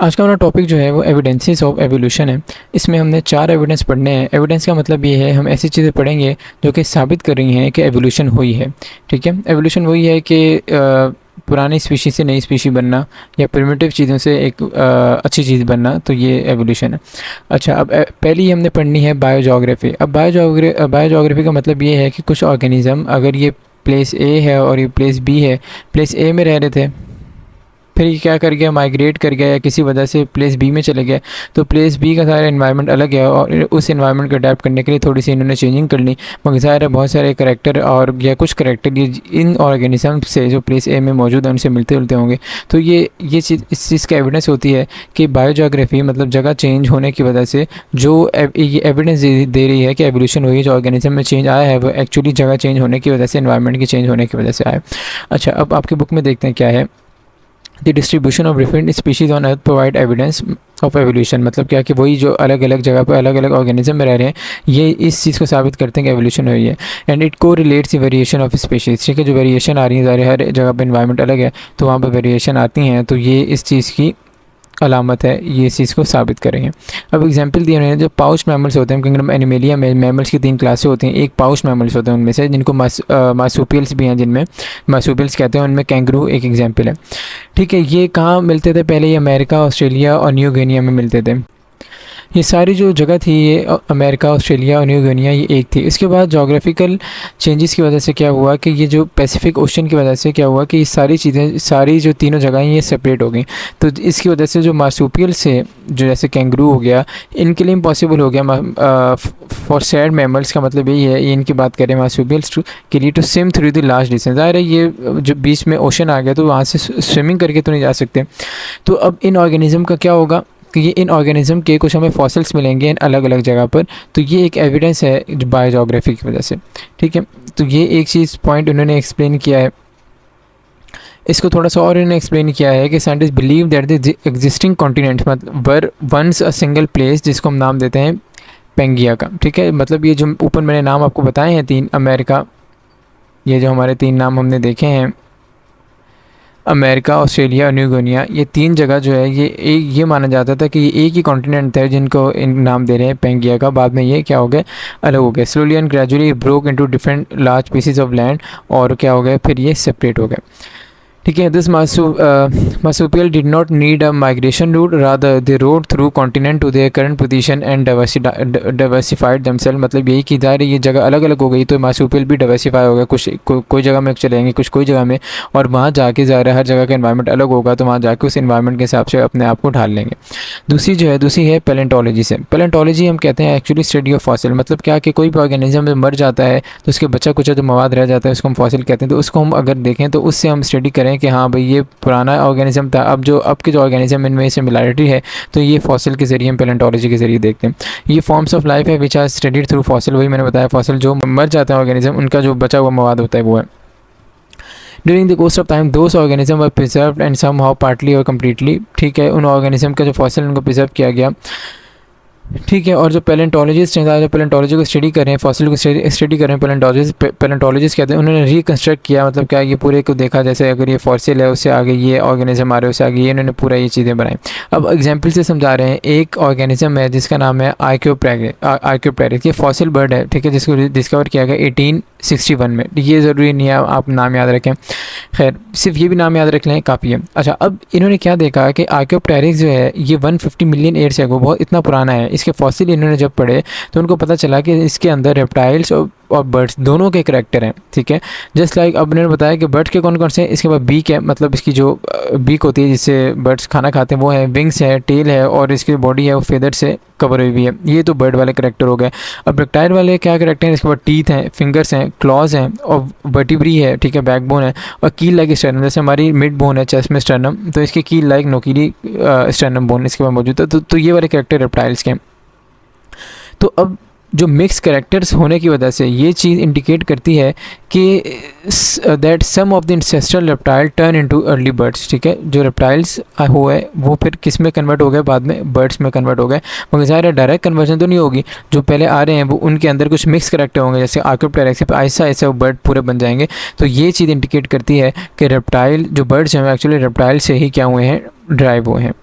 आज का हमारा टॉपिक जो है वो एविडेंसेस ऑफ एवोल्यूशन है। इसमें हमने 4 एविडेंस पढ़ने हैं। एविडेंस का मतलब ये है हम ऐसी चीज़ें पढ़ेंगे जो कि साबित कर रही हैं कि एवोल्यूशन हुई है। ठीक है, एवोल्यूशन वही है कि पुरानी स्पीशी से नई स्पीशी बनना या प्रिमिटिव चीज़ों से एक अच्छी चीज़ बनना, तो ये एवोल्यूशन है। अच्छा, अब पहली हमने पढ़नी है बायोजोग्राफी। अब बायोजोग्राफी का मतलब ये है कि कुछ ऑर्गेनिज़म अगर ये प्लेस ए है और ये प्लेस बी है, प्लेस ए में रह रहे थे, फिर ये क्या कर गया, माइग्रेट कर गया या किसी वजह से प्लेस बी में चले गए, तो प्लेस बी का सारा इन्वायरमेंट अलग है और उस इन्वायरमेंट को अडेप्ट करने के लिए थोड़ी सी इन्होंने चेंजिंग कर ली। मगर ज़ाहिर है बहुत सारे करैक्टर और या कुछ करैक्टर ये इन ऑर्गेनिज्म से जो प्लेस ए में मौजूद है उनसे मिलते जुलते होंगे। तो ये चीज़ इस चीज़ का एविडेंस होती है कि बायोजोग्राफी मतलब जगह चेंज होने की वजह से जो ये एविडेंस दे रही है कि एवोल्यूशन हुई है, जो ऑर्गेनिज्म में चेंज आया है वो एक्चुअली जगह चेंज होने की वजह से, इन्वायरमेंट की चेंज होने की वजह से आया। अच्छा, अब आपकी बुक में देखते हैं क्या है। The distribution of different species on earth provide evidence of evolution. मतलब क्या कि वही जो अलग अलग जगह पर अलग अलग ऑर्गेनिज्म में रह रहे हैं, ये इस चीज़ को साबित करते हैं कि एवोल्यूशन हुई है। एंड इट को relates the variation of species. ठीक है, जो वेरिएशन आ रही है, ज़ाहिर हर जगह पर इन्वायरमेंट अलग है तो वहाँ पर वेरिएशन आती हैं, तो ये इस चीज़ की अलामत है, ये इस चीज़ को साबित करेंगे। अब एग्जांपल दिए हैं, जो पाउच मैमल्स होते हैं किंगडम एनिमेलिया में, मैमल्स की 3 क्लासें होती हैं। एक पाउच मैमल्स होते हैं उनमें से, जिनको मार्सुपियल्स भी हैं, जिनमें मार्सुपियल्स कहते हैं, उनमें कैंगरू एक एग्जांपल है। ठीक है, ये कहाँ मिलते थे पहले? ये अमेरिका, ऑस्ट्रेलिया और न्यू गिनिया में मिलते थे। ये सारी जो जगह थी, ये अमेरिका, ऑस्ट्रेलिया और न्यू गिनिया, ये एक थी। इसके बाद जोग्राफिकल चेंजेस की वजह से क्या हुआ कि ये जो पैसिफिक ओशन की वजह से क्या हुआ कि ये सारी चीज़ें, सारी जो तीनों जगह हैं ये सेपरेट हो गई। तो इसकी वजह से जो मार्सुपियल्स है, जो जैसे कैंगरू हो गया, इनके लिए इम्पॉसिबल हो गया फॉर सैड मैमल्स, का मतलब यही है, ये इनकी बात करें मार्सुपियल्स के लिए, to swim through the large distance. ज़ाहिर है ये जो बीच में ओशन आ गया तो वहाँ से स्विमिंग करके तो नहीं जा सकते। तो अब इन ऑर्गेनिज़म का क्या होगा कि ये इन ऑर्गेनिज़म के कुछ हमें फॉसिल्स मिलेंगे इन अलग अलग जगह पर। तो ये एक एविडेंस है बायोजोग्राफी की वजह से। ठीक है, तो ये एक चीज़ पॉइंट उन्होंने एक्सप्लेन किया है। इसको थोड़ा सा और इन्होंने एक्सप्लेन किया है कि scientist believe that the existing continent मतलब were once a single place, जिसको हम नाम देते हैं पेंगिया का। ठीक है, मतलब ये जो ऊपर मैंने नाम आपको बताए हैं 3, अमेरिका, ये जो हमारे 3 नाम हमने देखे हैं, अमेरिका, ऑस्ट्रेलिया और न्यू गिनिया, ये 3 जगह जो है ये माना जाता था कि ये एक ही कॉन्टिनेंट है जिनको इन नाम दे रहे हैं पेंगिया का। बाद में ये क्या हो गया, अलग हो गया। Slowly and gradually broke into different large pieces of land, और क्या हो गया, फिर ये सेपरेट हो गए। ठीक है, this marsupial did not need a migration route, rather they rode through continent to their current position and diversified themselves। मतलब यही कि ज़ाहिर ये जगह अलग अलग हो गई तो marsupial भी डाइवर्सिफाई हो गया, कुछ कोई जगह में चलेंगे, कुछ कोई जगह में, और वहाँ जाके ज़ाहिर हर जगह का इन्वायरमेंट अलग होगा तो वहाँ जाके उस इन्वायरमेंट के हिसाब से अपने आप को ढाल लेंगे। दूसरी है पैलेंटोलॉजी से। पैलेंटोलॉजी हम कहते हैं एक्चुअली स्टडी ऑफ फॉसिल। मतलब क्या कि कोई भी ऑर्गेनिज्म जब मर जाता है तो उसके बचा कुचा जो मवाद रह जाता है उसको हम फॉसिल कहते हैं। तो उसको हम अगर देखें तो उससे हम स्टडी करें कि हाँ भाई ये पुराना ऑर्गेनिज्म था, अब के जो ऑर्गेनिज्म इनमें सिमिलरिटी है, तो ये फॉसिल के ज़रिए हम पैलेंटोलॉजी के ज़रिए देखते हैं। ये फॉर्म्स ऑफ लाइफ है which are studied through fossil. वही मैंने बताया, फॉसिल जो मर जाता है ऑर्गेनिज्म, उनका जो बचा हुआ मवाद होता है वो है। During the course of time those organism were preserved and somehow partly और कम्प्लीटली। ठीक है, उन ऑर्गेनिज्म का जो फॉसिल उनको प्रिजर्व किया गया। ठीक है, और जो पैलेंटोलॉजिस्ट हैं, जो पैलेंटोलॉजी को स्टडी कर रहे हैं, फॉसिल को स्टडी कर रहे हैं, पैलेंटोलॉजिस्ट कहते हैं, उन्होंने रिकन्स्ट्रक्ट किया। मतलब क्या, ये पूरे को देखा, जैसे अगर ये फॉसिल है उससे आगे ये ऑर्गेनिज्म आ रहे हैं, उससे आगे ये, इन्होंने पूरा ये चीज़ें बनाई। अब एग्जाम्पल से समझा रहे हैं, एक ऑर्गेनिज्म है जिसका नाम है आर्क्योप्टेरिक्स। ये फॉसिल बर्ड है, ठीक है, जिसको डिस्कवर किया गया 1861 में। ये ज़रूरी नहीं है आप नाम याद रखें, खैर सिर्फ ये भी नाम याद रख लें काफ़ी है। अच्छा, अब इन्होंने क्या देखा कि आर्क्योप्टेरिक्स जो है ये 150 मिलियन ईयर्स है, वो बहुत इतना पुराना है। इसके फॉसिल इन्होंने जब पढ़े तो उनको पता चला कि इसके अंदर रेप्टाइल्स और बर्ड्स दोनों के करैक्टर हैं। ठीक है, जस्ट लाइक अब इन्होंने बताया कि बर्ड्स के कौन कौन से हैं। इसके बाद बीक है, मतलब इसकी जो बीक होती है जिससे बर्ड्स खाना खाते हैं वो है, विंग्स है, टेल है, और इसकी बॉडी है वो फेदर से कवर हुई हुई है। ये तो बर्ड वाले करैक्टर हो गए। अब रेप्टाइल वाले क्या करैक्टर हैं, इसके बाद टीथ हैं, फिंगर्स हैं, क्लॉज हैं, और वर्टिब्री है, ठीक है, बैकबोन है, और कील लाइक स्टर्नम। जैसे हमारी मिड बोन है चेस्ट में स्टर्नम, तो इसके कील लाइक नोकीली स्टर्नम बोन इसके बाद मौजूद है। तो ये वाले करैक्टर रेप्टाइल्स के हैं। तो अब जो मिक्स करैक्टर्स होने की वजह से ये चीज़ इंडिकेट करती है कि that some of the ancestral reptile turn into early birds. ठीक है, जो रेप्टाइल्स हुए वो फिर किस में कन्वर्ट हो गए, बाद में बर्ड्स में कन्वर्ट हो गए। मगर ज़ाहिर है डायरेक्ट कन्वर्जन तो नहीं होगी, जो पहले आ रहे हैं वो उनके अंदर कुछ मिक्स करैक्टर होंगे, जैसे आर्क्योप्टेरिक्स पे ऐसा ऐसा वो बर्ड पूरे बन जाएंगे। तो ये चीज़ इंडिकेट करती है कि रेप्टाइल जो बर्ड्स हैं एक्चुअली रेप्टाइल से ही क्या हुए हैं, ड्राइव हुए हैं।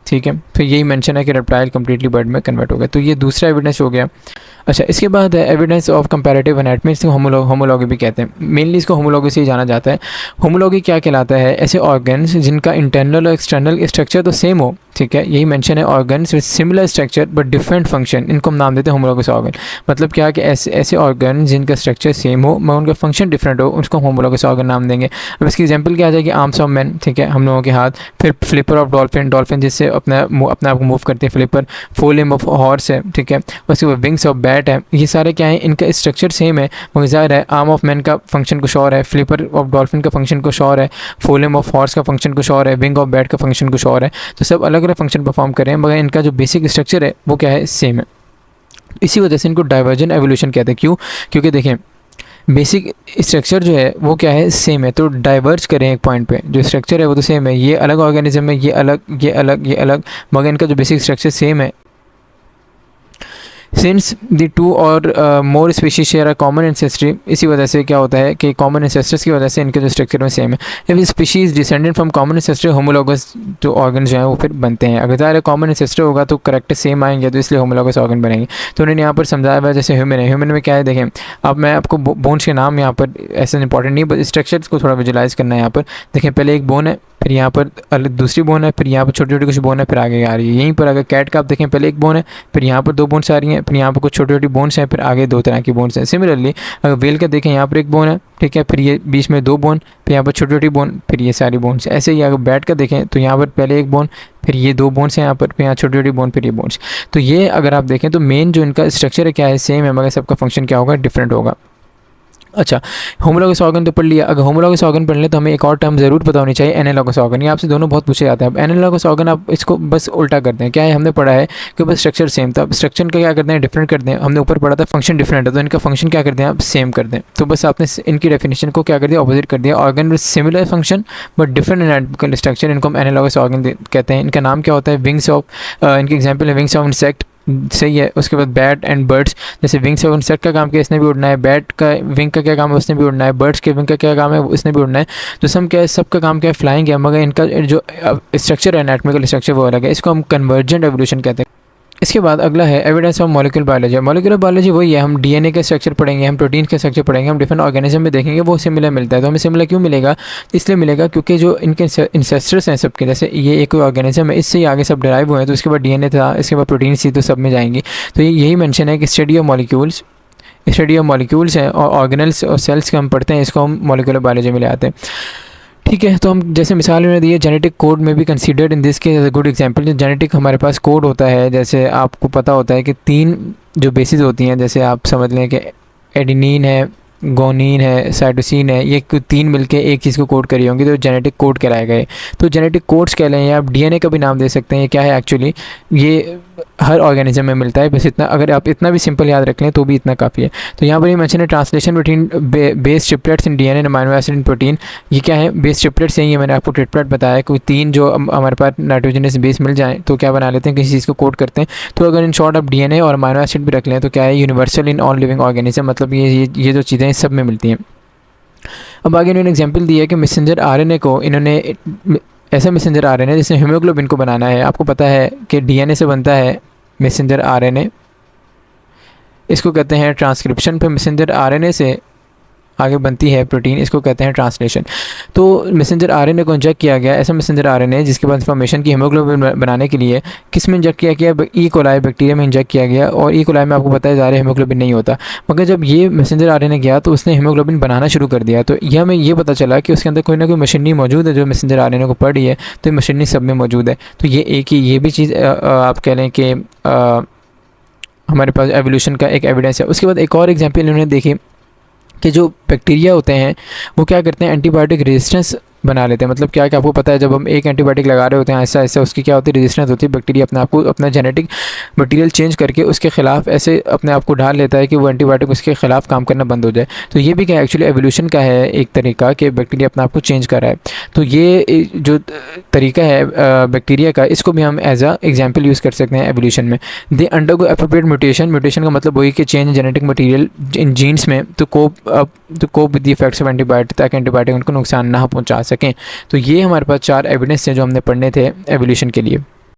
ठीक है। तो यही मेंशन है कि रेप्टाइल कम्प्लीटली बर्ड में कन्वर्ट हो गया। तो ये दूसरा एविडेंस हो गया। अच्छा, इसके बाद है एविडेंस ऑफ कंपैरेटिव एनाटॉमी, इसको होमोलॉगी भी कहते हैं। मेनली इसको होमोलॉगी से ही जाना जाता है। होमोलॉगी क्या कहलाता है? ऐसे ऑर्गन्स जिनका इंटरनल और एक्सटर्नल स्ट्रक्चर तो सेम हो, ठीक है, यही मेंशन है, organs with similar structure but different function, इनको हम नाम देते हैं होमोलॉगस ऑर्गन। मतलब क्या कि ऐसे ऑर्गन जिनका स्ट्रक्चर सेम हो मगर उनका फंक्शन डिफरेंट हो, उसको होमोलॉगस ऑर्गन नाम देंगे। अब इसकी एग्जांपल क्या आ जाएगी? आर्म्स ऑफ मैन, ठीक है, हम लोगों के हाथ, फिर फ्लिपर ऑफ डॉल्फिन, डॉल्फिन जिससे अपने आप को मूव करते हैं, flipper, four limb of horse है, ठीक है, उसके बाद विंग्स ऑफ बैट है। ये सारे क्या है? इनका स्ट्रक्चर सेम है मगर ज़ाहिर है आर्म ऑफ मैन का फंक्शन कुछ और है, फ्लिपर ऑफ डॉल्फिन का फंक्शन कुछ और है, फोर लिम्ब ऑफ हॉर्स का फंक्शन कुछ और है, विंग ऑफ बैट का फंक्शन कुछ और है। तो सब अलग अलग फंक्शन परफॉर्म करें मगर इनका जो बेसिक स्ट्रक्चर है वो क्या है? सेम है। इसी वजह से इनको डाइवर्जेंट एवोल्यूशन कहते हैं। क्यों? क्योंकि देखें बेसिक स्ट्रक्चर जो है वो क्या है? सेम है। तो डाइवर्ज करें एक पॉइंट पे, जो स्ट्रक्चर है वो तो सेम है, ये अलग ऑर्गेनिज्म है, ये अलग, ये अलग, ये अलग, मगर इनका जो बेसिक स्ट्रक्चर सेम है। सिंस द टू और more species share a common ancestry, इसी वजह से क्या होता है कि कॉमन एंसेस्टर्स की वजह से इनके जो स्ट्रक्चर में सेम है। If species descended from common ancestor, homologous जो ऑर्गन जो हैं वो फिर बनते हैं। अगर ज़्यादा कॉमन एंसेस्टर होगा तो करेक्ट सेम आएंगे, तो इसलिए होमोलॉगस ऑर्गन बनेंगे। तो उन्होंने यहाँ पर समझाया हुआ जैसे ह्यूमन है, ह्यूमन में क्या है? देखें, अब मैं आपको बोन्स के नाम यहाँ पर ऐसे इंपॉर्टेंट नहीं, बस स्ट्रक्चर्स को थोड़ा विजुलाइज करना है। यहाँ पर देखें, पहले एक बोन है, फिर यहाँ पर अलग दूसरी बोन है, फिर यहाँ पर छोटी छोटी कुछ बोन है, फिर आगे आ रही है। यहीं पर अगर कैट का आप देखें, पहले एक बोन है, फिर यहाँ पर दो बोन्स आ रही हैं, फिर यहाँ पर कुछ छोटी छोटी बोन्स हैं, फिर आगे दो तरह की बोन्स हैं। सिमिलरली अगर वेल का देखें, यहाँ पर एक बोन है, ठीक है, फिर ये बीच में दो बोन, फिर यहाँ पर छोटी छोटी बोन, फिर ये सारी बोन्स। ऐसे ही अगर बैट का देखें तो यहाँ पर पहले एक बोन, फिर ये दो बोन्स हैं यहाँ पर, फिर यहाँ छोटी छोटी बोन, फिर ये बोन्स। तो ये अगर आप देखें तो मेन जो इनका स्ट्रक्चर है क्या है? सेम है, मगर सबका फंक्शन क्या होगा? डिफरेंट होगा। अच्छा, होमोलॉगस ऑर्गन तो पढ़ लिया। अगर होमोलॉगस ऑर्गन पढ़ लें तो हमें एक और टर्म ज़रूर पता होनी चाहिए, एनालॉगस ऑर्गन। ये आपसे दोनों बहुत पूछे जाते हैं। अब एनालॉगस ऑर्गन आप इसको बस उल्टा करते हैं। क्या है? हमने पढ़ा है कि बस स्ट्रक्चर सेम था, अब स्ट्रक्चर का क्या करते हैं? डिफरेंट करते हैं। हमने ऊपर पढ़ा था फंक्शन डिफरेंट है, तो इनका फंक्शन क्या करते हैं? आप सेम कर दें। तो बस आपने इनकी डेफिनेशन को क्या कर दिया? ऑपोजिट कर दिया। Organ with similar function but different anatomical structure, इनको हम एनालॉगस ऑर्गन कहते हैं। इनका नाम क्या होता है? विंग्स ऑफ, इनके एग्जाम्पल है विंग्स ऑफ इंसेक्ट, सही है। उसके बाद बैट एंड बर्ड्स, जैसे विंग्स ऑफ इंसेक्ट का काम किया? इसने भी उड़ना है। बैट का विंग का क्या काम है? उसने भी उड़ना है। बर्ड्स के विंग का क्या काम है? उसने भी उड़ना है। तो सब क्या है? सबका काम क्या है? फ्लाइंग है, मगर इनका जो स्ट्रक्चर है, एनाटॉमिकल स्ट्रक्चर, वो अलग है। इसको हम कन्वर्जेंट एवोल्यूशन कहते हैं। इसके बाद अगला है evidence of molecular biology. Molecular biology वही है, हम डीएनए का स्ट्रक्चर पढ़ेंगे, हम प्रोटीन का स्ट्रक्चर पढ़ेंगे, हम डिफरेंट ऑर्गेनिज्म में देखेंगे वो सिमिलर मिलता है। तो हमें सिमिलर क्यों मिलेगा? इसलिए मिलेगा क्योंकि जो इनके इंसेस्टर्स हैं सबके, जैसे ये एक ऑर्गेनिज्म है, इससे ही आगे सब डिराइव हुए हैं, तो उसके बाद डीएनए था, इसके बाद प्रोटीन थी, तो सब में जाएंगी। तो यही मेंशन है कि स्टडी ऑफ मॉलिक्यूल्स हैं और ऑर्गेनल्स और सेल्स के हम पढ़ते हैं, इसको हम मॉलिक्यूलर बायोलॉजी में ले आते हैं। ठीक है, तो हम जैसे मिसाल उन्होंने दी है, जेनेटिक कोड में भी कंसीडर्ड इन दिस के एज अ गुड एग्जांपल। जो जेनेटिक हमारे पास कोड होता है, जैसे आपको पता होता है कि 3 जो बेसिस होती हैं, जैसे आप समझ लें कि एडेनिन है, गोनिन है, साइटोसिन है, ये 3 मिलके एक चीज़ को कोड करी होंगी, तो जेनेटिक कोड कहलाएगा ये। तो जेनेटिक कोड्स कह लें, या आप डीएनए का भी नाम दे सकते हैं। ये क्या है एक्चुअली? ये हर ऑर्गेनिज्म में मिलता है, बस इतना, अगर आप इतना भी सिंपल याद रख लें तो भी इतना काफ़ी है। तो यहाँ पर ये मेंशन है translation between base triplets in DNA and amino acid in protein. ये क्या है? बेस ट्रिपलेट्स यही है, मैंने आपको ट्रिपलेट बताया, कोई 3 जो हमारे पास नाइट्रोजनस बेस मिल जाए तो क्या बना लेते हैं? किसी चीज़ को कोड करते हैं। तो अगर इन शॉर्ट आप डीएनए और अमीनो एसिड भी रख लें तो क्या है? Universal in all living organism, मतलब ये जो चीज़ें सब में मिलती हैं। अब आगे इन्होंने एग्जांपल दिया है कि मैसेंजर आरएनए को इन्होंने ऐसा मैसेंजर आरएनए जिसने हीमोग्लोबिन को बनाना है। आपको पता है कि डीएनए से बनता है मैसेंजर आरएनए, इसको कहते हैं ट्रांसक्रिप्शन। पे मैसेंजर आरएनए से आगे बनती है प्रोटीन, इसको कहते हैं ट्रांसलेशन। तो मैसेंजर आरएनए को इंजेक्ट किया गया, ऐसा मैसेंजर आरएनए जिसके बाद इंफॉर्मेशन की हीमोग्लोबिन बनाने के लिए किस में इंजेक्ट किया गया? ई कोलाई बैक्टीरिया में इंजेक्ट किया गया। और ई कोलाई में आपको पता है ज़्यादा हीमोग्लोबिन नहीं होता, मगर जब ये मैसेंजर आरएनए गया तो उसने हीमोग्लोबिन बनाना शुरू कर दिया। तो यह हमें ये पता चला कि उसके अंदर कोई ना कोई मशीनरी मौजूद है जो मैसेंजर आरएनए को पढ़ रही है, तो ये मशीनरी सब में मौजूद है। तो ये एक ही, ये भी चीज़ आप कह लें कि हमारे पास एवोल्यूशन का एक एविडेंस है। उसके बाद एक और एग्जाम्पल इन्होंने देखी कि जो बैक्टीरिया होते हैं वो क्या करते हैं? एंटीबायोटिक रेजिस्टेंस बना लेते हैं। मतलब क्या है कि आपको पता है जब हम एक एंटीबायोटिक लगा रहे होते हैं ऐसा ऐसा, उसकी क्या होती है? रेजिस्टेंस होती है। बैक्टीरिया अपने आप को, अपना जेनेटिक मटेरियल चेंज करके उसके खिलाफ ऐसे अपने आप को ढाल लेता है कि वो एंटीबायोटिक उसके खिलाफ काम करना बंद हो जाए। तो ये भी क्या एक्चुअली एवोल्यूशन का है एक तरीका कि बैक्टीरिया अपने आप को चेंज कर रहा है। तो ये जो तरीका है बैक्टीरिया का, इसको भी हम एज अ एग्जाम्पल यूज़ कर सकते हैं एवोल्यूशन में। दे अंडरगो एप्रोप्रिएट म्यूटेशन का मतलब वही कि change genetic material in genes में to cope with the effects of antibiotic, ताकि एंटीबायोटिक उनको नुकसान ना पहुँचा सकें। तो ये हमारे पास 4 एविडेंस हैं जो हमने पढ़ने थे एवोल्यूशन के लिए।